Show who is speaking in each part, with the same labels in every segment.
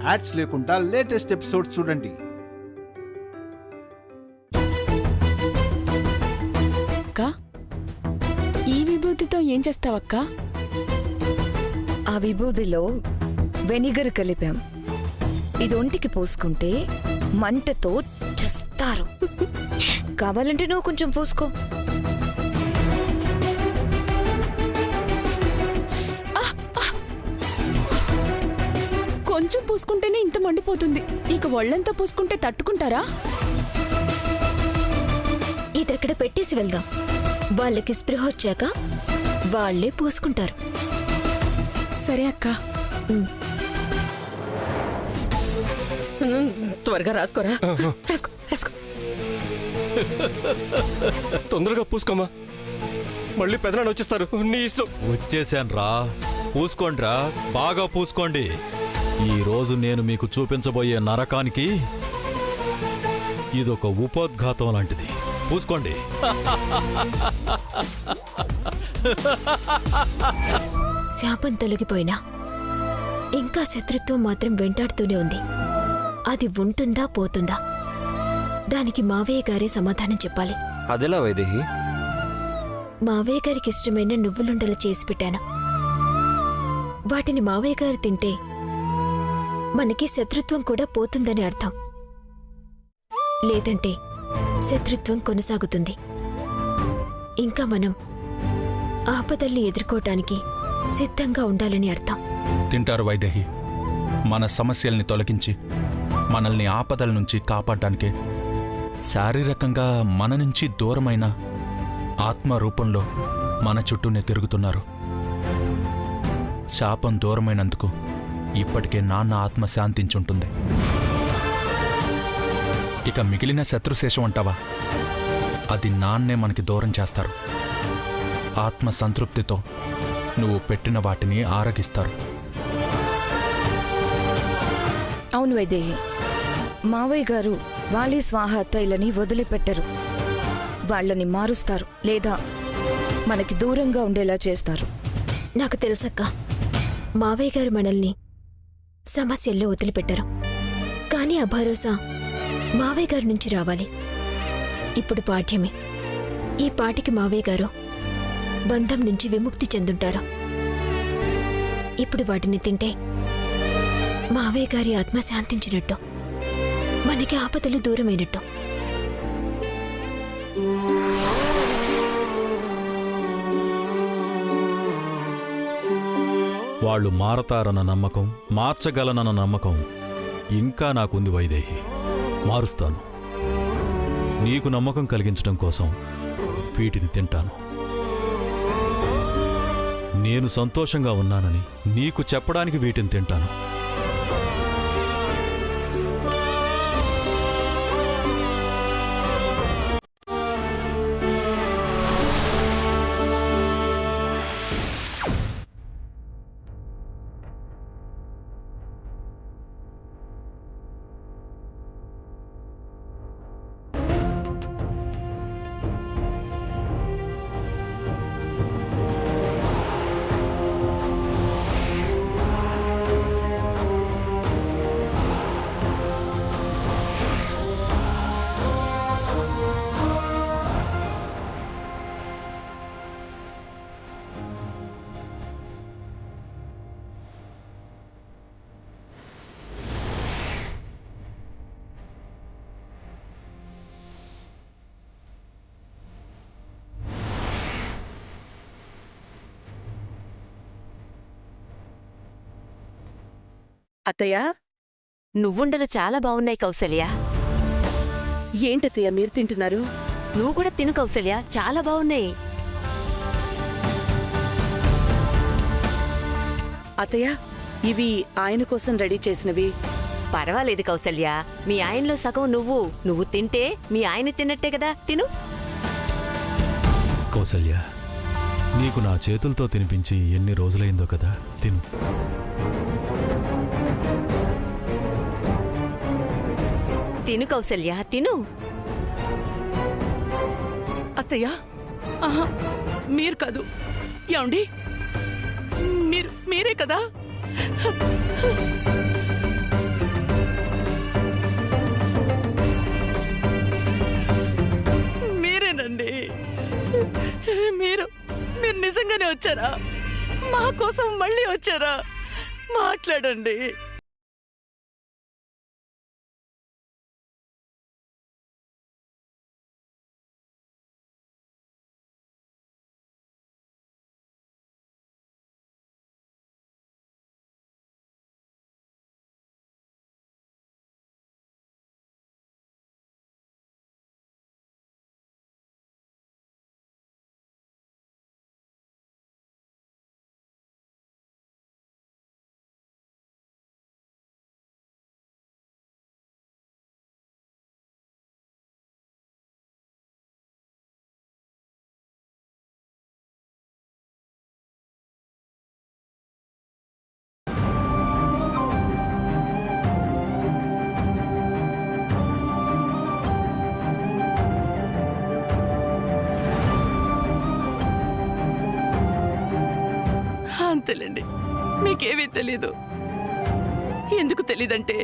Speaker 1: Ads లేకుండా latest episode చూడండి.
Speaker 2: ఈ విభూతితో ఏం చేస్తావక్క?
Speaker 3: ఆ విభూతిలో వెనిగర్ కలిపాం. ఇది ఒంటికి పోసుకుంటే మంటతో చస్తారు. కావాలంటే నువ్వు కొంచెం పోసుకో.
Speaker 2: కొంచెం పూసుకుంటేనే ఇంత మండిపోతుంది, ఇక ఒళ్ళంతా పూసుకుంటే తట్టుకుంటారా?
Speaker 4: ఇదక్కడ పెట్టేసి వెళ్దాం. వాళ్ళకి స్పృహ వచ్చాక వాళ్లే పూసుకుంటారు.
Speaker 2: సరే అక్క.
Speaker 3: త్వరగా రాసుకోరా. రాసుకో రాసుకో.
Speaker 5: తొందరగా పూసుకోమా, మళ్ళీ పెదనాన్న వచ్చేస్తారు. నీ ఇష్టం.
Speaker 6: వచ్చేసాను రా, పూసుకోండిరా, బాగా పూసుకోండి. ఈ రోజు నేను మీకు చూపించబోయే నరకానికి ఇదొక ఉపోద్ఘాతం లాంటిది. పూసుకోండి.
Speaker 4: శాపం తొలగిపోయినా ఇంకా శత్రుత్వం మాత్రం వెంటాడుతూనే ఉంది. అది ఉంటుందా పోతుందా? దానికి మావయ్య గారే సమాధానం చెప్పాలి.
Speaker 5: అదెలా వైదేహి?
Speaker 4: మావయ్య గారికి ఇష్టమైన నువ్వులుండలు చేసి పెట్టాను. వాటిని మావయ్య గారు తింటే మనకి శత్రుత్వం కూడా పోతుందని అర్థం. లేదంటే శత్రుత్వం కొనసాగుతుంది. ఇంకా మనం ఆపదల్ని ఎదుర్కోటానికి సిద్ధంగా ఉండాలని అర్థం.
Speaker 7: తింటారు వైదేహి. మన సమస్యల్ని తొలగించి మనల్ని ఆపదల నుంచి కాపాడడానికే శారీరకంగా మన నుంచి దూరమైన ఆత్మ రూపంలో మన చుట్టూనే తిరుగుతున్నారు. శాపం దూరమైనందుకు ఇప్పటికే నాన్న ఆత్మ శాంతించుంటుంది. ఇక మిగిలిన శత్రుశేషం అంటావా? అది నాన్నే మనకి దూరం చేస్తారు. ఆత్మ సంతృప్తితో నువ్వు పెట్టిన వాటిని ఆరగిస్తారు.
Speaker 3: అవును వైదేహి, మావయ్య గారు వాలి స్వాహ తైలని వదిలిపెట్టరు. వాళ్ళని మారుస్తారు, లేదా మనకి దూరంగా ఉండేలా చేస్తారు.
Speaker 4: నాకు తెలుసక్క, మావయ్య గారు మనల్ని సమస్యల్లో వదిలిపెట్టరు. కానీ ఆ భరోసా మావయ్య గారి నుంచి రావాలి. ఇప్పుడు పాఠ్యమే. ఈ పాటికి మావయ్య గారు బంధం నుంచి విముక్తి చెందుంటారు. ఇప్పుడు వాటిని తింటే మావయ్య గారి ఆత్మ శాంతించినట్టు, మనకి ఆపదలు దూరమైనట్టు.
Speaker 6: వాళ్ళు మారతారన్న నమ్మకం, మార్చగలనన్న నమ్మకం ఇంకా నాకుంది వైదేహి. మారుస్తాను. నీకు నమ్మకం కలిగించడం కోసం వీటిని తింటాను. నేను సంతోషంగా ఉన్నానని నీకు చెప్పడానికి వీటిని తింటాను.
Speaker 8: అత్తయ్య, నువ్వుండలు చాలా బాగున్నాయి కౌసల్య. ఏంటత్తయ్య మీరు తింటున్నారు? నువ్వు కూడా తిను కౌసల్య, చాలా బాగున్నాయి.
Speaker 9: అత్తయ్య, ఇవి ఆయన కోసం రెడీ చేసినవి.
Speaker 8: పర్వాలేదు కౌసల్య, మీ ఆయనలో సగం నువ్వు తింటే మీ ఆయన తిన్నట్టే కదా. తిను.
Speaker 6: కౌసల్య, నీకు నా చేతులతో తినిపించి ఎన్ని రోజులైందో కదా. తిను.
Speaker 8: తిను కౌసల్య, తిను.
Speaker 9: అత్తయ్య, ఆహా, మీరు కాదు. ఏమండి, మీరే కదా. వచ్చారా? మాట్లాడండి. అంతేలేండి, మీకేమీ తెలీదు. ఎందుకు తెలీదంటే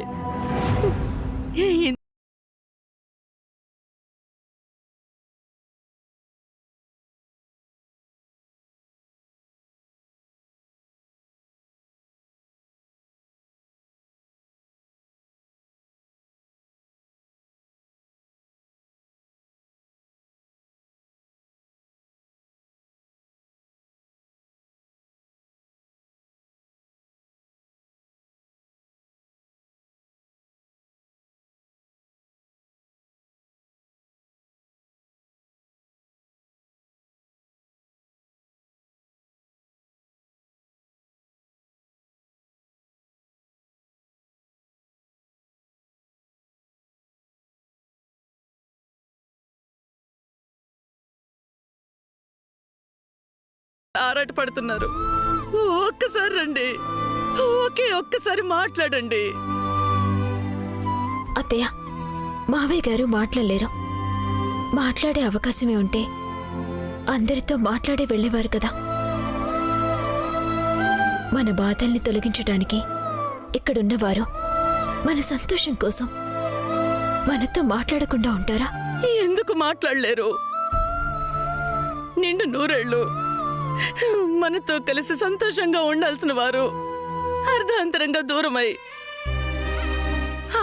Speaker 9: ఆరాటపడుతున్నారు. ఒక్కసారి రండి, ఒక్కసారి మాట్లాడండి.
Speaker 4: అత్తయ్య, మావయ్య గారు మాట్లాడలేరు. మాట్లాడే అవకాశమే ఉంటే అందరితో మాట్లాడే వెళ్ళేవారు కదా. మన బాధల్ని తొలగించడానికి ఇక్కడున్నవారు మన సంతోషం కోసం మనతో మాట్లాడకుండా ఉంటారా?
Speaker 9: ఎందుకు మాట్లాడలేరు? నిండు నూరేళ్ళు మనతో కలిసి సంతోషంగా ఉండాల్సిన వారు అర్ధాంతరంగా దూరమై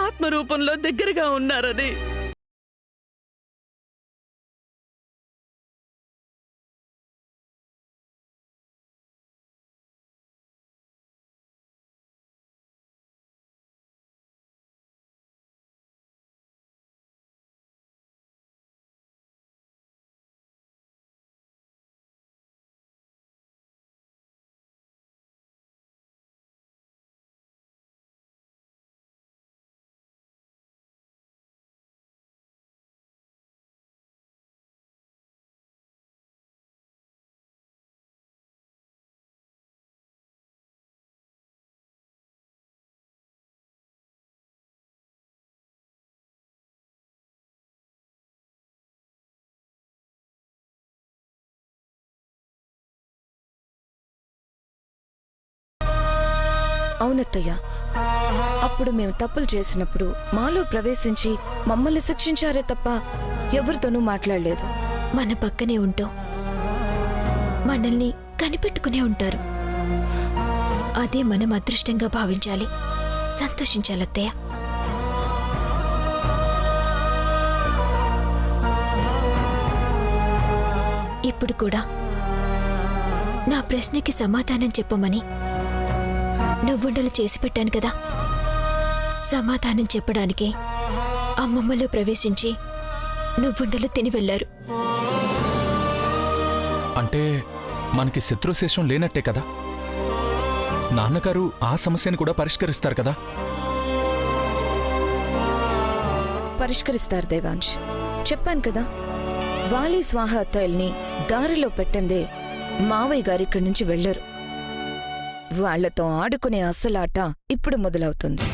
Speaker 9: ఆత్మరూపంలో దగ్గరగా ఉన్నారని
Speaker 3: అవునత్తయ్య, అప్పుడు మేము తప్పులు చేసినప్పుడు మాలో ప్రవేశించి మమ్మల్ని శిక్షించారే తప్ప ఎవరితోనూ మాట్లాడలేదు.
Speaker 4: మన పక్కనే ఉంటూ మనల్ని కనిపెట్టుకునే ఉంటారు. అదే మనం అదృష్టంగా భావించాలి, సంతోషించాలత్తయ్య. ఇప్పుడు కూడా నా ప్రశ్నకి సమాధానం చెప్పమని నువ్వుండలు చేసి పెట్టాను కదా. సమాధానం చెప్పడానికి అమ్మమ్మలో ప్రవేశించి నువ్వుండలు తిని వెళ్లారు.
Speaker 7: అంటే మనకి శత్రుశేషం లేనట్టే కదా. నాన్నగారు ఆ సమస్యను కూడా పరిష్కరిస్తారు కదా.
Speaker 3: పరిష్కరిస్తారు దేవాంశ్. చెప్పాను కదా, వాలి స్వాహ అత్తాయిల్ని దారిలో పెట్టందే మావయ్య గారు ఇక్కడి నుంచి వెళ్లరు. వాళ్లతో ఆడుకునే అసలాట ఇప్పుడు మొదలవుతుంది.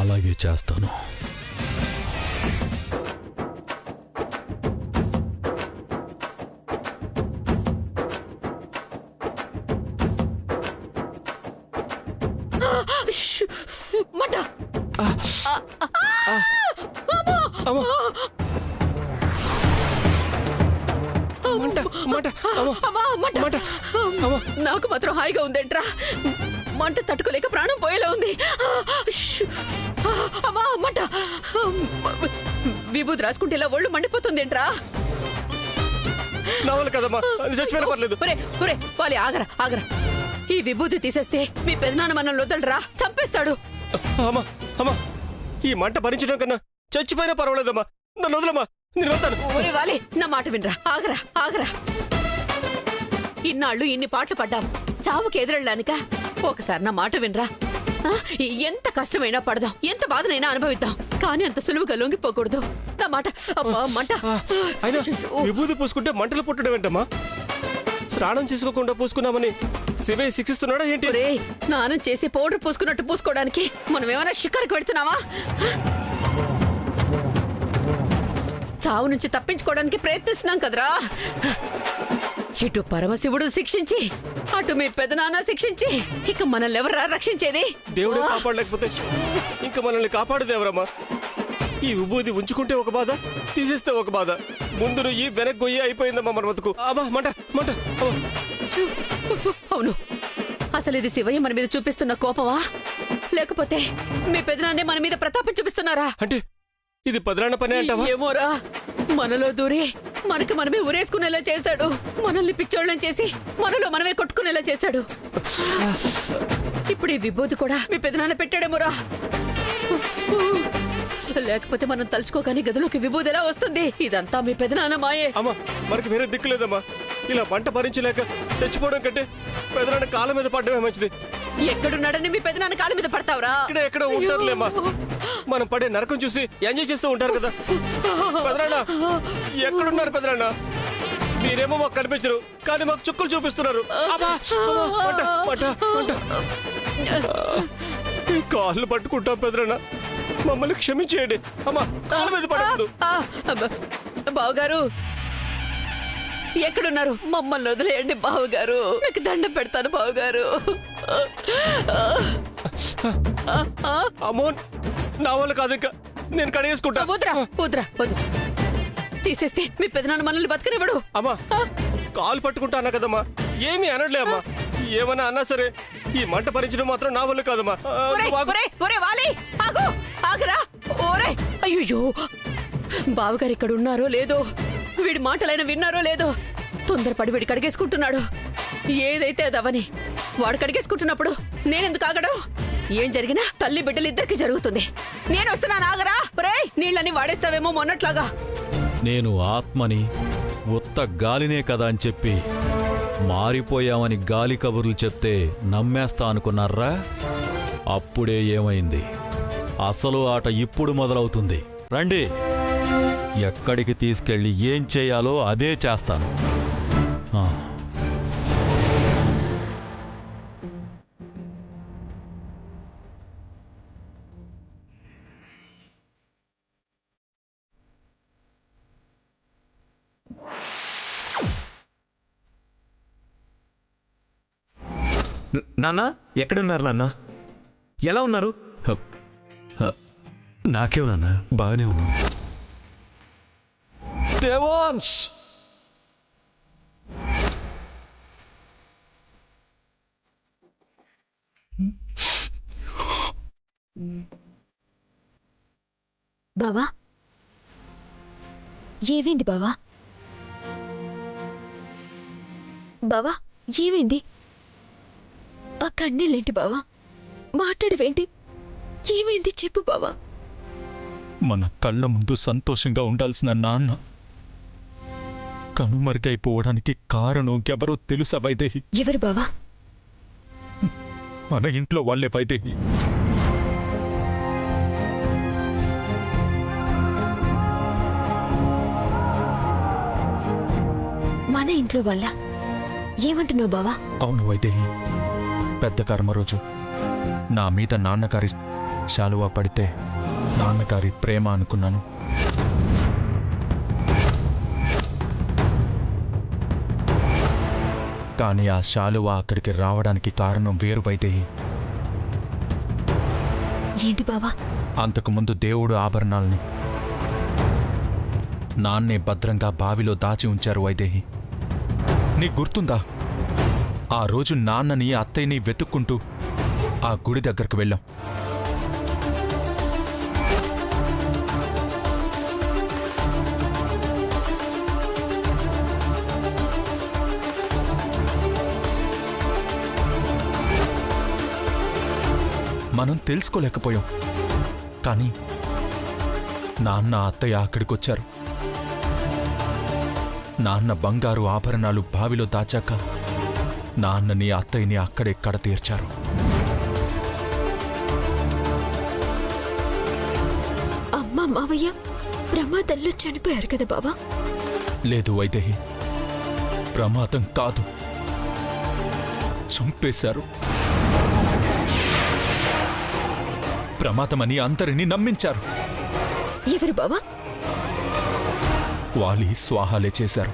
Speaker 6: అలాగే చేస్తాను.
Speaker 5: మంట అమ్మా
Speaker 2: అమ్మా మంట
Speaker 5: మంట అమ్మా
Speaker 2: నాకు మాత్రం హాయిగా ఉందేంట్రా మంట తట్టుకోలేక ప్రాణం పోయేలా ఉంది అమ్మా మంట విభూతి రాసుకుంటే ఇలా ఒళ్ళు మండిపోతుందేంట్రా
Speaker 5: నా వల్ల కదమ్మా చచ్చిపోయినా పర్లేదు.
Speaker 2: ఒరే ఒరే వాలి ఆగరా ఆగరా ఈ విభూతి తీసేస్తే మీ పెదనాన్న మనల్ని వదలరా చంపేస్తాడు.
Speaker 5: అమ్మా అమ్మా ఈ మంట భరించడం కన్నా చచ్చిపోయినా పర్వాలేదమ్మా, నన్ను వదలమ్మా, నేను వెళ్తాను.
Speaker 2: ఒరే వాలి నా మాట వినరా ఆగరా ఆగరా ఇన్నాళ్ళు ఇన్ని పాటలు పడ్డాం చావుకి ఎదురెళ్ళానిక ఒకసారి నా మాట వినరా ఎంత కష్టమైనా పడదాం ఎంత బాధనైనా అనుభవిద్దాం కానీ అంత సులువుగా లొంగిపోకూడదు నా మాట అబ్బా మంట
Speaker 5: అయినా విభూతి పూసుకుంటే మంటలు పుట్టడం ఏంటమ్మా? స్నానం చేసుకోకుండా పూసుకున్నామని శివయ్య శిక్షిస్తున్నాడా ఏంటి?
Speaker 2: ఒరే స్నానం చేసి పౌడర్ పూసుకున్నట్టు పూసుకోవడానికి మనం ఏమైనా షికారుకి వెళ్తున్నావా? చావు నుంచి తప్పించుకోవడానికి ప్రయత్నిస్తున్నాం కదరా. ఇటు పరమశివుడు శిక్షించి అటు మీ పెదనాన్న శిక్షించి ఇక మనల్ని ఎవరా రక్షించేది?
Speaker 5: దేవుడే కాపాడలేకపోతే ఇంకా మనల్ని కాపాడదేవరమ్మా. ఈ విభూతి ఉంచుకుంటే ఒక బాధ, తీసేస్తే ఒక బాధ. ముందు నువ్వు వెనక్కి గొయ్యి అయిపోయిందమ్మా మన బతుకు. అమ్మా మంట మంట.
Speaker 2: అవును అసలు ఇది శివయ్య మన మీద చూపిస్తున్న కోపమా లేకపోతే మీ పెదనాన్నే మన మీద ప్రతాపం చూపిస్తున్నారా?
Speaker 5: అంటే ఇది పదరాన్న పనే అంటావా?
Speaker 2: ఏమోరా మనలో దూరి మనకి మనమే ఉరేసుకునేలా చేశాడు. మనల్ని పిచ్చోళ్ళని చేసి మనలో మనమే కొట్టుకునేలా చేశాడు. ఇప్పుడు ఈ విభూతి కూడా మీ పెదనాన్న పెట్టాడేమోరా. లేకపోతే మనం తలుచుకోగానే గదిలోకి విభూది ఎలా వస్తుంది? ఇదంతా మీ పెదనాన్న మాయే.
Speaker 5: అమ్మా మనకి వేరే దిక్కు లేదమ్మా. ఇలా మంట భరించలేక చచ్చిపోవడం కంటే పెదనాన్న కాళ్ళ మీద పడ్డమే మంచిది.
Speaker 2: ఎక్కడున్నాడని మీ పెదనాన్న కాళ్ళ మీద పడతావురా?
Speaker 5: ఇక్కడ ఎక్కడ ఉంటారులేమ్మా. మనం పడే నరకం చూసి ఎంజాయ్ చేస్తూ ఉంటారు కదా. పెదనాన్న ఎక్కడున్నారు పెదనాన్న? మీరేమో మాకు కనిపించరు కానీ మాకు చుక్కలు చూపిస్తున్నారు. అబ్బా, అమ్మా, మంట, మంట, మంట. కాళ్ళు పట్టుకుంటాం పెదనాన్న, మమ్మల్ని క్షమించేయండి. అమ్మా కాళ్ళ మీద పడకూడదు.
Speaker 2: బావగారు ఎక్కడున్నారు? మమ్మల్ని వదిలేయండి బావగారు, మీకు దండం పెడతాను బావగారు.
Speaker 5: అమ్మో నా వల్ల కాదు, ఇంకా నేను కడిగేసుకుంటా.
Speaker 2: వద్దురా వద్దురా వద్దు. తీసేస్తే మీ పెదనాన్న మనల్ని బతకనివ్వడు.
Speaker 5: అమ్మా కాలు పట్టుకుంటా అన్నా కదమ్మా, ఏమీ అనట్లే అమ్మా. ఏమన్నా అన్నా సరే ఈ మంట భరించడం మాత్రం నా వల్ల కాదమ్మా.
Speaker 2: ఆగరా ఓరే. అయ్యో బావగారు ఇక్కడ ఉన్నారో లేదో, వీడి మాటలైనా విన్నారో లేదో. తొందరపడి వీడి కడిగేసుకుంటున్నాడు. ఏదైతే అదవని వాడు కడిగేసుకుంటున్నప్పుడు నేనెందుకు ఆగడం? ఏం జరిగినా తల్లి బిడ్డలిద్దరికి జరుగుతుంది. నేను వస్తున్నాను ఆగరా. ఒరేయ్ నీళ్ళని వాడేస్తావేమో మొన్నట్లాగా.
Speaker 6: నేను ఆత్మని ఉత్త గాలినే కదా అని చెప్పి మారిపోయామని గాలి కబుర్లు చెప్తే నమ్మేస్తా అనుకున్నారా? అప్పుడే ఏమైంది? అసలు ఆట ఇప్పుడు మొదలవుతుంది. రండి, ఎక్కడికి తీసుకెళ్ళి ఏం చేయాలో అదే చేస్తాను.
Speaker 10: నాన్న ఎక్కడున్నారు నాన్న? ఎలా ఉన్నారు?
Speaker 6: నాకే నాన్న, బాగానే ఉన్నాను. దేవాన్స్
Speaker 4: బావా ఏమైంది బావా? బావా ఏమైంది? ఆ కన్నీళ్ళేంటి బావా? మాట్లాడవేంటి? ఏమైంది చెప్పు బావా.
Speaker 7: మన కళ్ళ ముందు సంతోషంగా ఉండాల్సిన నాన్న కనుమరుగైపోవడానికి కారణం ఎవరో తెలుసా వైదేహి?
Speaker 4: ఎవరు బావా?
Speaker 7: మన ఇంట్లో వాళ్ళే వైదేహి.
Speaker 4: మన ఇంట్లో వాళ్ళ? ఏమంటున్నావు బావా?
Speaker 7: అవును వైదేహి, పెద్ద కర్మ రోజు నా మీద నాన్నగారి శాలువా పడితే నాన్నగారి ప్రేమ అనుకున్నాను. కానీ ఆ శాలువా అక్కడికి రావడానికి కారణం వేరు వైదేహి.
Speaker 4: ఏంటి బావా?
Speaker 7: అంతకుముందు దేవుడు ఆభరణాల్ని నాన్నే భద్రంగా బావిలో దాచి ఉంచారు వైదేహి. నీకు గుర్తుందా ఆ రోజు నాన్నని అత్తయ్యని వెతుక్కుంటూ ఆ గుడి దగ్గరకు వెళ్ళాం. మనం తెలుసుకోలేకపోయాం. కానీ నాన్న అత్తయ్య అక్కడికొచ్చారు. నాన్న బంగారు ఆభరణాలు బావిలో దాచాక నాన్నని అత్తయ్యని అక్కడే కడతీర్చారు.
Speaker 4: అమ్మా మావయ్య ప్రమాదంలో చనిపోయారు కదా బావా?
Speaker 7: లేదు వైదేహి, ప్రమాదం కాదు, చంపేశారు. ప్రమాదమని అందరినీ నమ్మించారు.
Speaker 4: ఎవరు బావా?
Speaker 7: వాలి స్వాహాలే చేశారు.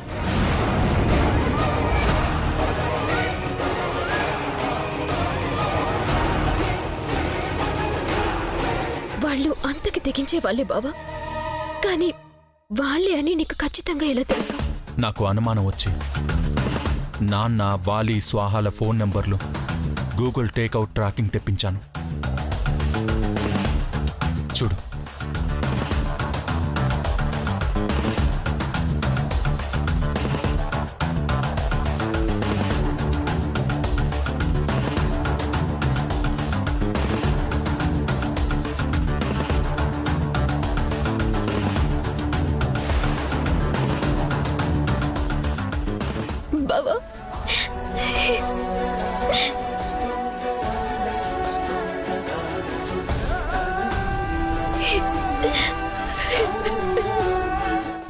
Speaker 4: వాళ్ళు అంతకి తెగించే వాళ్ళే బావా. కానీ వాళ్ళే అని నీకు ఖచ్చితంగా ఎలా తెలుసు?
Speaker 7: నాకు అనుమానం వచ్చి నాన్న వాలి స్వాహాల ఫోన్ నంబర్లు గూగుల్ టేక్అవుట్ ట్రాకింగ్ తెప్పించాను. చూడు,
Speaker 4: బావా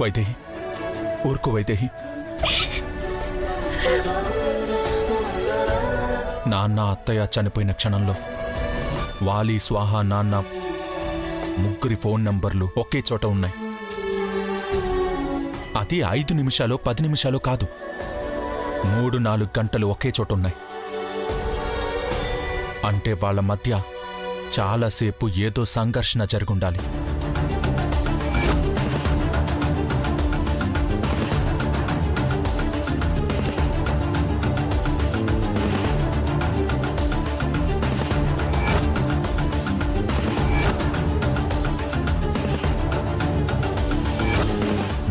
Speaker 7: వైదేహి, ఊరుకో వైదేహి. నాన్న అత్తయ్య చనిపోయిన క్షణంలో వాలి స్వాహా నాన్న ముగ్గురి ఫోన్ నంబర్లు ఒకే చోట ఉన్నాయి. అది 5 నిమిషాలు 10 నిమిషాలు కాదు, 3-4 గంటలు ఒకే చోట ఉన్నాయి. అంటే వాళ్ళ మధ్య చాలాసేపు ఏదో సంఘర్షణ జరుగుండాలి.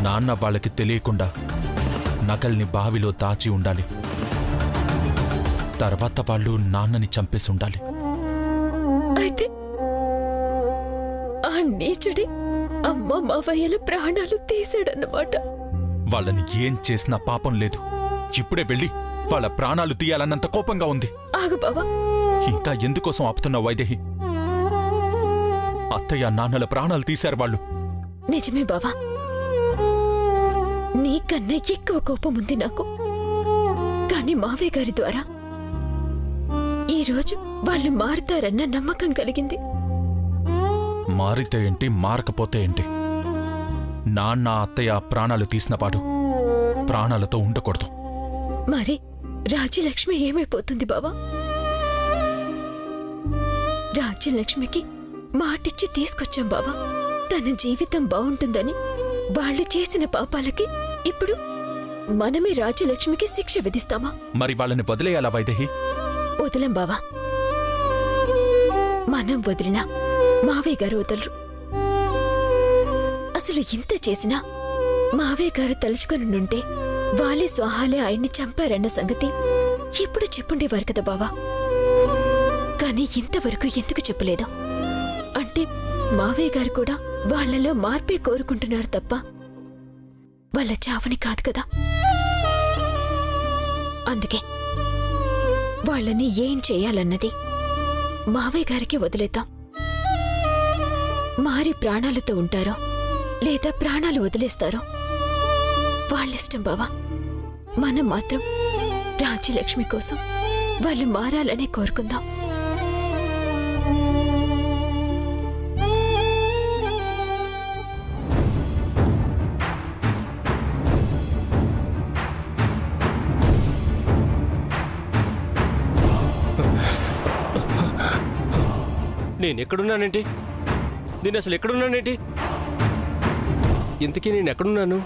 Speaker 7: నాన్న వాళ్ళకి తెలియకుండా నగల్ని బావిలో దాచి ఉండాలి. తర్వాత వాళ్ళు నాన్నని చంపేసి ఉండాలి.
Speaker 4: అయితే ఆ నీచుడి అమ్మ మావయ్యల ప్రాణాలు తీశాడన్నమాట.
Speaker 7: వాళ్ళని ఏం చేసినా పాపం లేదు. ఇప్పుడే వెళ్ళి వాళ్ళ ప్రాణాలు తీయాలన్నంత కోపంగా ఉంది.
Speaker 4: ఆగు బావా.
Speaker 7: ఇంకా ఎందుకోసం ఆపుతున్నావు వైదేహి? అత్తయ్య నాన్నల ప్రాణాలు తీశారు వాళ్ళు.
Speaker 4: నిజమే బావా, నీకన్నా ఎక్కువ కోపం ఉంది నాకు. కానీ మావయ్య గారి ద్వారా ఈరోజు వాళ్ళు మారుతారన్న నమ్మకం కలిగింది.
Speaker 7: మారితే ఏంటి, మారకపోతే ఏంటి? నాన్న అత్తయ్య ప్రాణాలు తీసినవాడు ప్రాణాలతో ఉండకూడదు.
Speaker 4: మరి రాజ్యలక్ష్మి ఏమైపోతుంది బావా? రాజ్యలక్ష్మికి మాటిచ్చి తీసుకొచ్చాం బావా. తన జీవితం బావుంటుందని వాళ్ళు చేసిన పాపాలకి ఇప్పుడు మనమే రాజ్యలక్ష్మికి శిక్ష విధిస్తామా?
Speaker 7: మరి వాళ్ళని వదిలేయాలా వైదేహి?
Speaker 4: వదలం బావా. మనం వదిలినా మావయ్య గారు వదలరు. అసలు ఇంత చేసినా మావయ్య గారు తలుచుకొనుంటే వాలి స్వాహాలే ఆయన్ని చంపారన్న సంగతి ఎప్పుడు చెప్పుండేవారు కదా బావా. కానీ ఇంతవరకు ఎందుకు చెప్పలేదు? అంటే మావయ్య గారు కూడా వాళ్లలో మార్పే కోరుకుంటున్నారు తప్ప వాళ్ళ చావని కాదు కదా. అందుకే వాళ్ళని ఏం చేయాలన్నది మావయ్య గారికి వదిలేద్దాం. మారి ప్రాణాలతో ఉంటారో లేదా ప్రాణాలు వదిలేస్తారో వాళ్ళిష్టం బావా. మనం మాత్రం రాజ్యలక్ష్మి కోసం వాళ్ళు మారాలనే కోరుకుందాం.
Speaker 5: నేనెక్కడున్నానేంటి? నేను అసలు ఎక్కడున్నానేంటి? ఇంతకీ నేను ఎక్కడున్నాను?